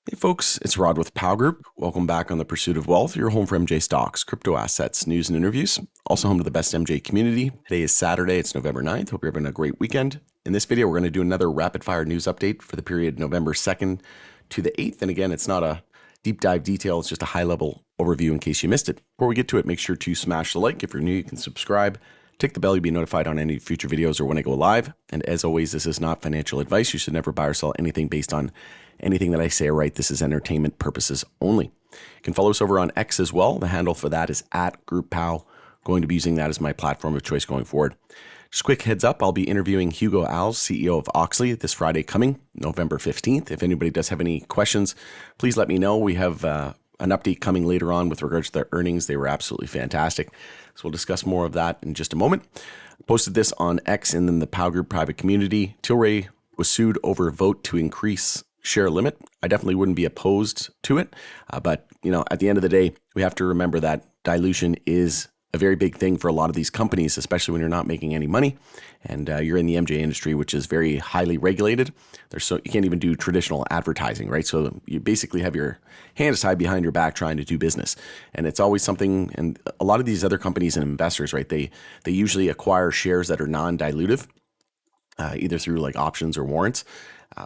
Hey folks, it's Rod with Pow Group. Welcome back on The Pursuit of Wealth, your home for MJ stocks, crypto assets, news, and interviews. Also home to the best MJ community. Today is Saturday, it's November 9th. Hope you're having a great weekend. In this video, we're going to do another rapid fire news update for the period November 2nd to the 8th. And again, it's not a deep dive detail, it's just a high level overview in case you missed it. Before we get to it, make sure to smash the like. If you're new, you can subscribe. Tick the bell, you'll be notified on any future videos or when I go live. And as always, this is not financial advice. You should never buy or sell anything based on anything that I say or write. This is entertainment purposes only. You can follow us over on X as well. The handle for that is @GroupPow. Going to be using that as my platform of choice going forward. Just quick heads up, I'll be interviewing Hugo Alves, CEO of Auxly, this Friday coming, November 15th. If anybody does have any questions, please let me know. We have an update coming later on with regards to their earnings. They were absolutely fantastic. So we'll discuss more of that in just a moment. Posted this on X and then the Pow Group private community. Tilray was sued over a vote to increase share limit. I definitely wouldn't be opposed to it. But, at the end of the day, we have to remember that dilution is a very big thing for a lot of these companies, especially when you're not making any money and you're in the MJ industry, which is very highly regulated. You can't even do traditional advertising, right? So you basically have your hands tied behind your back trying to do business. And it's always something, and a lot of these other companies and investors, right? They usually acquire shares that are non-dilutive, either through like options or warrants.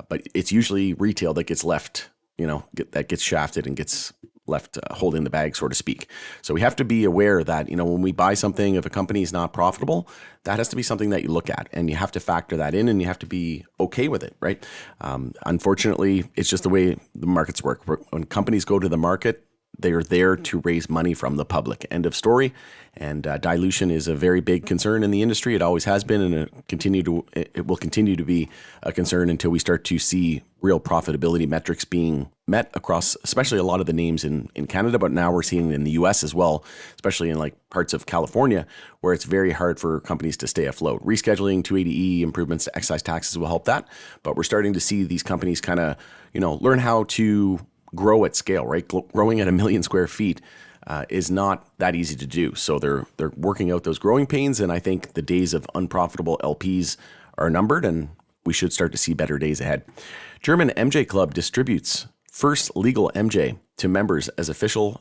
But it's usually retail that gets left, that gets shafted and gets left holding the bag, so to speak. So we have to be aware that, when we buy something, if a company is not profitable, that has to be something that you look at and you have to factor that in and you have to be okay with it, right? Unfortunately, it's just the way the markets work. When companies go to the market, they are there to raise money from the public. End of story. And dilution is a very big concern in the industry. It always has been, and it will continue to be a concern until we start to see real profitability metrics being met across, especially a lot of the names in Canada, but now we're seeing in the US as well, especially in like parts of California, where it's very hard for companies to stay afloat. Rescheduling 280E improvements to excise taxes will help that, but we're starting to see these companies kind of, learn how to grow at scale, right? Growing at 1 million square feet is not that easy to do. So they're working out those growing pains, and I think the days of unprofitable LPs are numbered, and we should start to see better days ahead. German MJ Club distributes first legal MJ to members as officials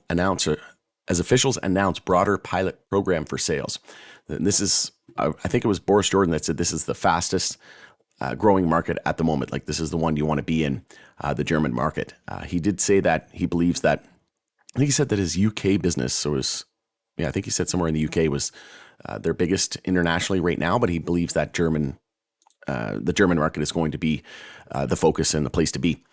announce broader pilot program for sales. And this is, I think it was Boris Jordan that said this is the fastest growing market at the moment. Like this is the one you want to be in, the German market. He did say that he believes that, I think he said that his UK business, I think he said somewhere in the UK was their biggest internationally right now, but he believes that the German market is going to be the focus and the place to be.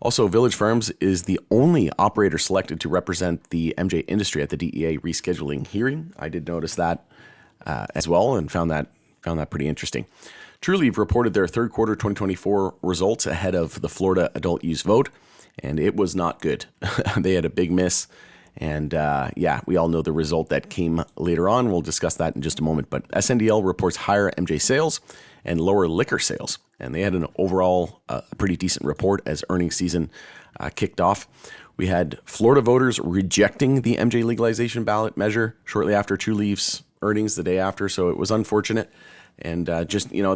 Also, Village Farms is the only operator selected to represent the MJ industry at the DEA rescheduling hearing. I did notice that as well and found that pretty interesting. Trulieve reported their third quarter 2024 results ahead of the Florida adult use vote, and it was not good. They had a big miss, and we all know the result that came later on. We'll discuss that in just a moment, but SNDL reports higher MJ sales and lower liquor sales, and they had an overall pretty decent report as earnings season kicked off. We had Florida voters rejecting the MJ legalization ballot measure shortly after Trulieve's earnings the day after, so it was unfortunate. And there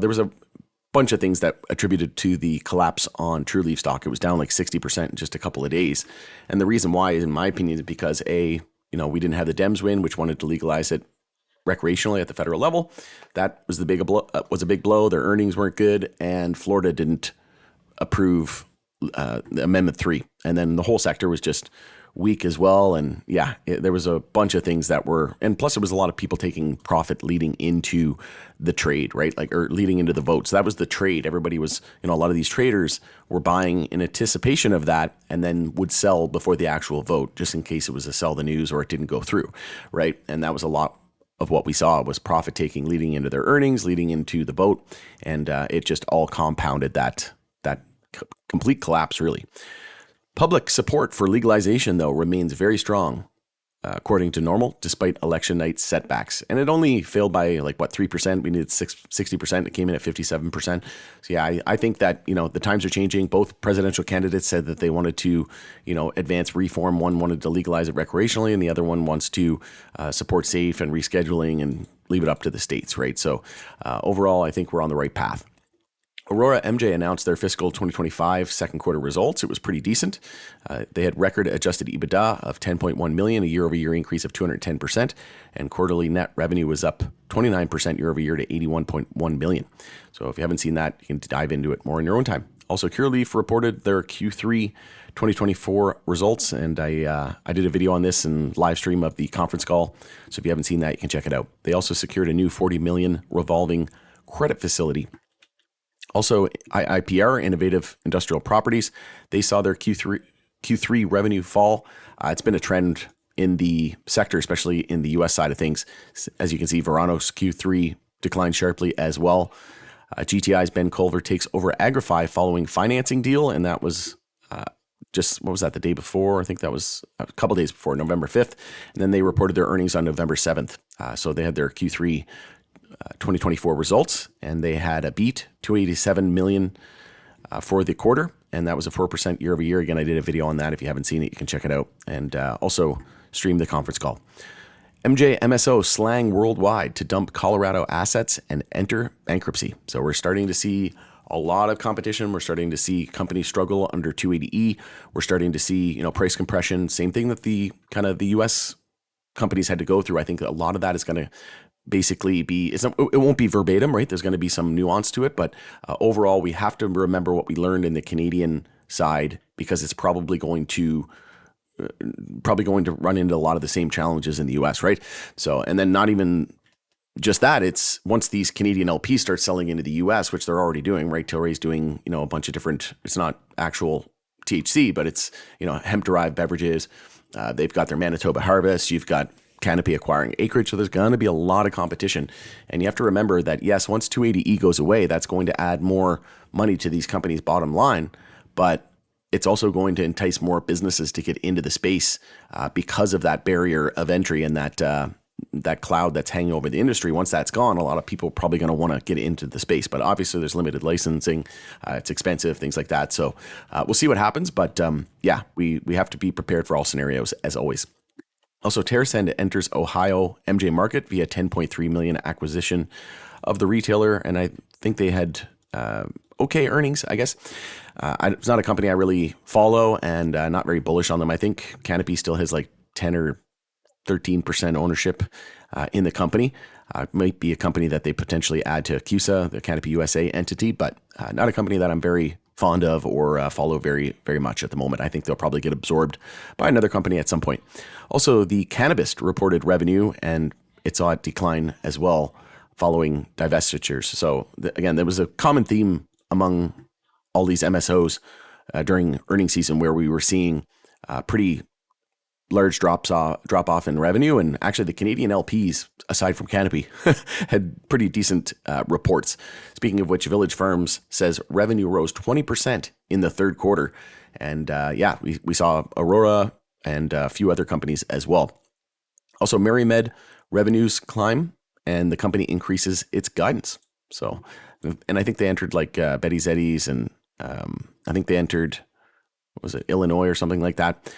was a bunch of things that attributed to the collapse on Trulieve stock. It was down like 60% in just a couple of days. And the reason why, in my opinion, is because we didn't have the Dems win, which wanted to legalize it recreationally at the federal level. That was a big blow. Their earnings weren't good, and Florida didn't approve Amendment 3. And then the whole sector was just weak as well. And there was a bunch of things that were, and plus it was a lot of people taking profit leading into the trade, right? Or leading into the vote. So that was the trade. Everybody was, a lot of these traders were buying in anticipation of that and then would sell before the actual vote, just in case it was a sell the news or it didn't go through, right? And that was a lot of what we saw was profit taking leading into their earnings, leading into the vote. And it just all compounded that complete collapse, really. Public support for legalization, though, remains very strong, according to normal, despite election night setbacks. And it only failed by 3%. We needed 60%. It came in at 57%. So I think that, the times are changing. Both presidential candidates said that they wanted to, advance reform. One wanted to legalize it recreationally, and the other one wants to support safe and rescheduling and leave it up to the states, right? So overall, I think we're on the right path. Aurora MJ announced their fiscal 2025 second quarter results. It was pretty decent. They had record adjusted EBITDA of $10.1 million, a year-over-year increase of 210%, and quarterly net revenue was up 29% year-over-year to $81.1 million. So if you haven't seen that, you can dive into it more in your own time. Also, Curaleaf reported their Q3 2024 results, and I did a video on this and live stream of the conference call. So if you haven't seen that, you can check it out. They also secured a new $40 million revolving credit facility. Also, IIPR, Innovative Industrial Properties, they saw their Q3 revenue fall. It's been a trend in the sector, especially in the U.S. side of things. As you can see, Verano's Q3 declined sharply as well. GTI's Ben Culver takes over Agrify following financing deal, and that was just, what was that, the day before? I think that was a couple days before, November 5th. And then they reported their earnings on November 7th. So they had their Q3 2024 results, and they had a beat, $287 million for the quarter, and that was a 4% year over year. Again, I did a video on that. If you haven't seen it, you can check it out, and also stream the conference call. MJ MSO slang worldwide to dump Colorado assets and enter bankruptcy. So we're starting to see a lot of competition. We're starting to see companies struggle under 280E. We're starting to see, price compression. Same thing that the U.S. companies had to go through. I think a lot of that is going to basically it won't be verbatim, right? There's going to be some nuance to it, but overall, we have to remember what we learned in the Canadian side, because it's probably going to run into a lot of the same challenges in the US, right? So, and then not even just that, it's once these Canadian LPs start selling into the US, which they're already doing, right? Tilray's doing, a bunch of different, it's not actual THC, but it's, hemp derived beverages. They've got their Manitoba Harvest. You've got Canopy acquiring acreage. So there's going to be a lot of competition. And you have to remember that, yes, once 280E goes away, that's going to add more money to these companies' bottom line, but it's also going to entice more businesses to get into the space because of that barrier of entry and that cloud that's hanging over the industry. Once that's gone, a lot of people are probably going to want to get into the space, but obviously there's limited licensing. It's expensive, things like that. So we'll see what happens, but we have to be prepared for all scenarios as always. Also, TerraSend enters Ohio MJ market via $10.3 million acquisition of the retailer, and I think they had okay earnings, I guess. It's not a company I really follow, and not very bullish on them. I think Canopy still has like 10 or 13% ownership in the company. It might be a company that they potentially add to CUSA, the Canopy USA entity, but not a company that I'm very fond of or follow very, very much at the moment. I think they'll probably get absorbed by another company at some point. Also, the cannabis reported revenue, and it saw it decline as well following divestitures. So again, there was a common theme among all these MSOs during earnings season where we were seeing pretty large drop off in revenue. And actually the Canadian LPs, aside from Canopy, had pretty decent reports. Speaking of which, Village Farms says revenue rose 20% in the third quarter. And we saw Aurora and a few other companies as well. Also, MaryMed revenues climb and the company increases its guidance. So, and I think they entered like Betty's Eddies, and I think they entered, what was it, Illinois or something like that.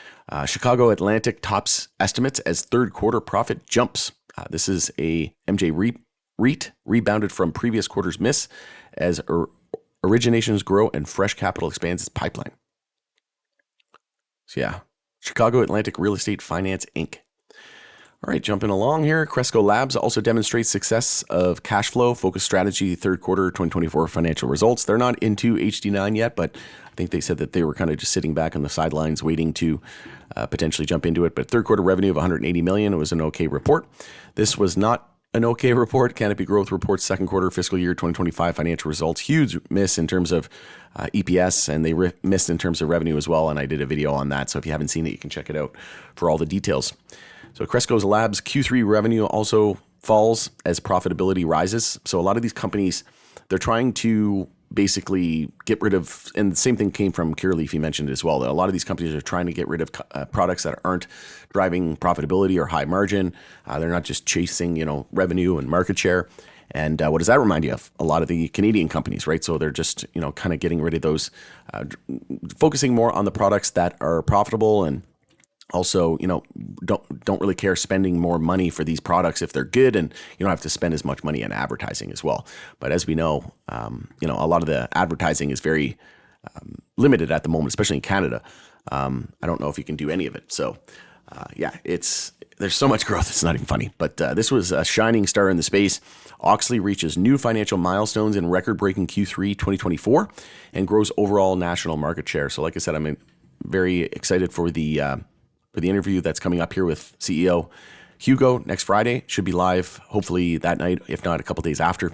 Chicago Atlantic tops estimates as third quarter profit jumps. This is a MJ REIT rebounded from previous quarter's miss as originations grow and fresh capital expands its pipeline. So yeah, Chicago Atlantic Real Estate Finance, Inc. All right, jumping along here. Cresco Labs also demonstrates success of cash flow focused strategy third quarter 2024 financial results. They're not into HD9 yet, but I think they said that they were kind of just sitting back on the sidelines waiting to potentially jump into it. But third quarter revenue of $180 million, it was an okay report. This was not an okay report. Canopy Growth reports second quarter fiscal year 2025 financial results. Huge miss in terms of EPS, and they missed in terms of revenue as well. And I did a video on that. So if you haven't seen it, you can check it out for all the details. So Cresco Labs Q3 revenue also falls as profitability rises. So a lot of these companies, they're trying to basically get rid of, and the same thing came from Curaleaf, you mentioned as well, that a lot of these companies are trying to get rid of products that aren't driving profitability or high margin. They're not just chasing, revenue and market share. And what does that remind you of? A lot of the Canadian companies, right? So they're just, kind of getting rid of those, focusing more on the products that are profitable and Also, don't really care spending more money for these products if they're good, and you don't have to spend as much money on advertising as well. But as we know, a lot of the advertising is very limited at the moment, especially in Canada. I don't know if you can do any of it. So, there's so much growth, it's not even funny. But this was a shining star in the space. Auxly reaches new financial milestones in record-breaking Q3 2024 and grows overall national market share. So, like I said, I'm very excited for the interview that's coming up here with CEO Hugo next Friday. Should be live, hopefully that night, if not a couple days after.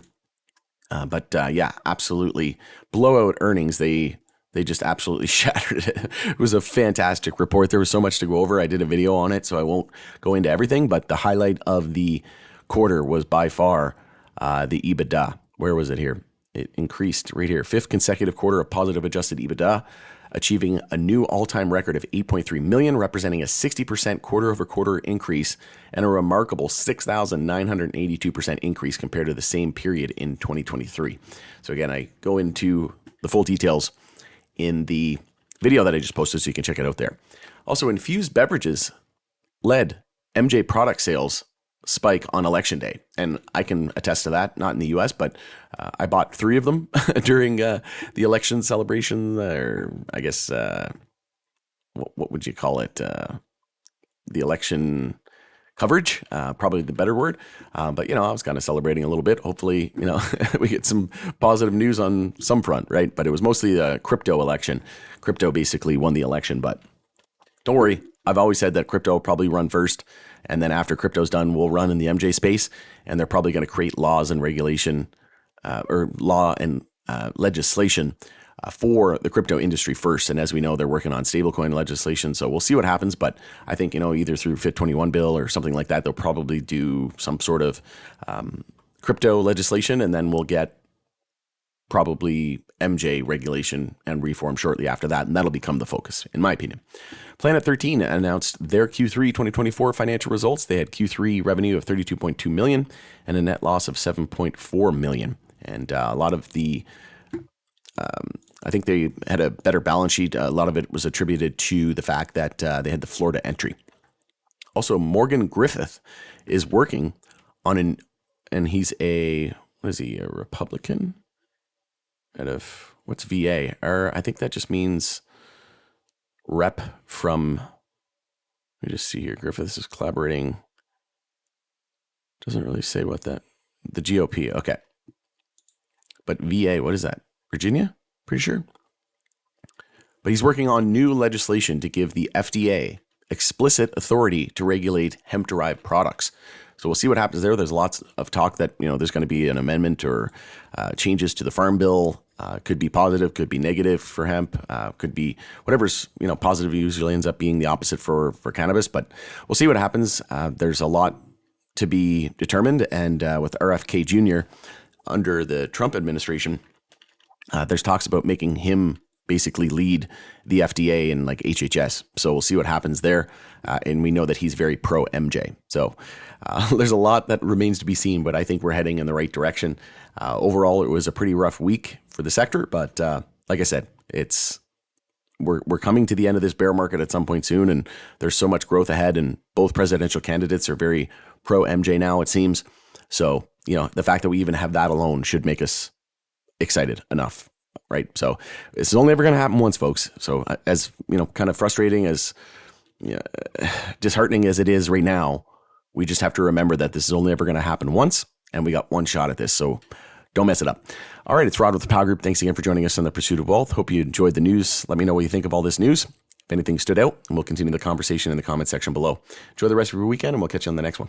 Absolutely blowout earnings. They just absolutely shattered it. It was a fantastic report. There was so much to go over. I did a video on it, so I won't go into everything. But the highlight of the quarter was by far the EBITDA. Where was it here? It increased right here. 5th consecutive quarter of positive adjusted EBITDA, achieving a new all-time record of 8.3 million, representing a 60% quarter-over-quarter increase and a remarkable 6,982% increase compared to the same period in 2023. So again, I go into the full details in the video that I just posted, so you can check it out there. Also, infused beverages led MJ product sales spike on election day, and I can attest to that. Not in the US, but I bought 3 of them during the election celebration, or I guess what would you call it, the election coverage, probably the better word. But I was kind of celebrating a little bit. Hopefully, we get some positive news on some front, right? But it was mostly the crypto election. Crypto basically won the election, but don't worry. I've always said that crypto will probably run first, and then after crypto's done, we'll run in the MJ space, and they're probably going to create laws and regulation, or law and legislation for the crypto industry first. And as we know, they're working on stablecoin legislation, so we'll see what happens. But I think, either through Fit 21 bill or something like that, they'll probably do some sort of crypto legislation, and then we'll get probably MJ regulation and reform shortly after that, and that'll become the focus, in my opinion. Planet 13 announced their Q3 2024 financial results. They had Q3 revenue of 32.2 million and a net loss of 7.4 million. And a lot of the, I think they had a better balance sheet. A lot of it was attributed to the fact that they had the Florida entry. Also, Morgan Griffith is working on and he's a Republican? Out of, what's VA? Or I think that just means rep from, let me just see here. Griffiths is collaborating. Doesn't really say what the GOP. Okay. But VA, what is that? Virginia? Pretty sure. But he's working on new legislation to give the FDA explicit authority to regulate hemp-derived products. So we'll see what happens there. There's lots of talk that, there's going to be an amendment or changes to the farm bill. Could be positive, could be negative for hemp, could be whatever's, positive usually ends up being the opposite for cannabis. But we'll see what happens. There's a lot to be determined. And with RFK Jr. under the Trump administration, there's talks about making him basically lead the FDA and like HHS. So we'll see what happens there. And we know that he's very pro MJ. So there's a lot that remains to be seen, but I think we're heading in the right direction. Overall, it was a pretty rough week for the sector, but like I said, we're coming to the end of this bear market at some point soon, and there's so much growth ahead, and both presidential candidates are very pro MJ now, it seems. So, the fact that we even have that alone should make us excited enough. Right. So this is only ever going to happen once, folks. So as kind of frustrating as disheartening as it is right now, we just have to remember that this is only ever going to happen once, and we got one shot at this. So don't mess it up. All right. It's Rod with the Pow Group. Thanks again for joining us on the Pursuit of Wealth. Hope you enjoyed the news. Let me know what you think of all this news. If anything stood out, and we'll continue the conversation in the comment section below. Enjoy the rest of your weekend, and we'll catch you on the next one.